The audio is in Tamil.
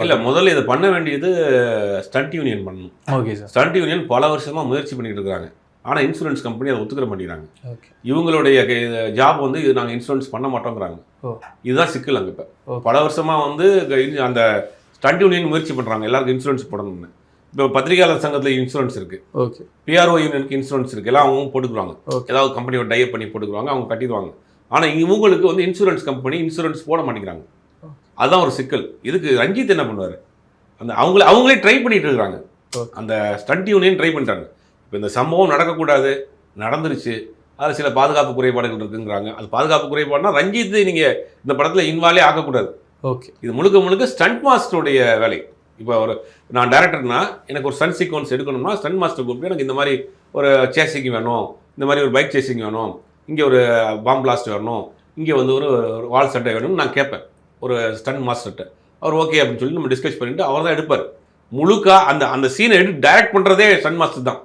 இல்லை முதல்ல இதை பண்ண வேண்டியது ஸ்டண்ட் யூனியன் பண்ணணும். Okay sir. ஸ்டண்ட் யூனியன் பல வருஷமாக முயற்சி பண்ணிட்டு இருக்காங்க. ஆனால் இன்சூரன்ஸ் கம்பெனி அதை ஒத்துக்கிற மாட்டேங்கிறாங்க. ஓகே. இவங்களுடைய ஜாப் வந்து இது நாங்கள் இன்சூரன்ஸ் பண்ண மாட்டோங்கிறாங்க. ஓ. இதுதான் சிக்கல் அங்கே. இப்போ பல வருஷமாக வந்து அந்த ஸ்டண்ட் யூனியன் முயற்சி பண்ணுறாங்க எல்லாருக்கும் இன்சூரன்ஸ் போடணும்னு. இப்போ பத்திரிகையாளர் சங்கத்தில் இன்சூரன்ஸ் இருக்குது. ஓகே. பிஆர்ஓ யூனியனுக்கு இன்சூரன்ஸ் இருக்குது. எல்லாம் அவங்க போட்டுக்குவாங்க. ஏதாவது கம்பெனியோட டைப் பண்ணி போட்டுக்குவாங்க, அவங்க கட்டிடுவாங்க. ஆனால் இவங்களுக்கு வந்து இன்சூரன்ஸ் கம்பெனி இன்சூரன்ஸ் போட மாட்டேங்கிறாங்க. அதுதான் ஒரு சிக்கல். இதுக்கு ரஞ்சித் என்ன பண்ணுவார், அந்த அவங்களே ட்ரை பண்ணிட்டு இருக்காங்க. அந்த ஸ்டண்ட் யூனியன் ட்ரை பண்ணிட்டாங்க. இப்போ இந்த சம்பவம் நடக்கக்கூடாது, நடந்துருச்சு, அதில் சில பாதுகாப்பு குறைபாடுகள் இருக்குங்கிறாங்க. அது பாதுகாப்பு குறைபாடுனா ரஞ்சித் நீங்கள் இந்த படத்தில் இன்வால்வே ஆகக்கூடாது. ஓகே. இது முழுக்க ஸ்டண்ட் மாஸ்டருடைய வேலை. இப்போ நான் டேரக்டர்னா எனக்கு ஒரு ஸ்டண்ட் சீக்வன்ஸ் எடுக்கணும்னா ஸ்டண்ட் மாஸ்டர் கூப்பிட்டு எனக்கு இந்த மாதிரி ஒரு சேசிங் வேணும், இந்த மாதிரி ஒரு பைக் சேசிங் வேணும், இங்கே ஒரு பாம் பிளாஸ்ட் வரணும், இங்கே வந்து ஒரு வால் சட்டை வேணும்னு நான் கேட்பேன் ஒரு ஸ்டண்ட் மாஸ்டர்கிட்ட. அவர் ஓகே அப்படின்னு சொல்லி நம்ம டிஸ்கஸ் பண்ணிவிட்டு அவர் தான் எடுப்பார். முழுக்க அந்த சீனை எடுத்து டைரக்ட் பண்ணுறதே ஸ்டண்ட் மாஸ்டர் தான்.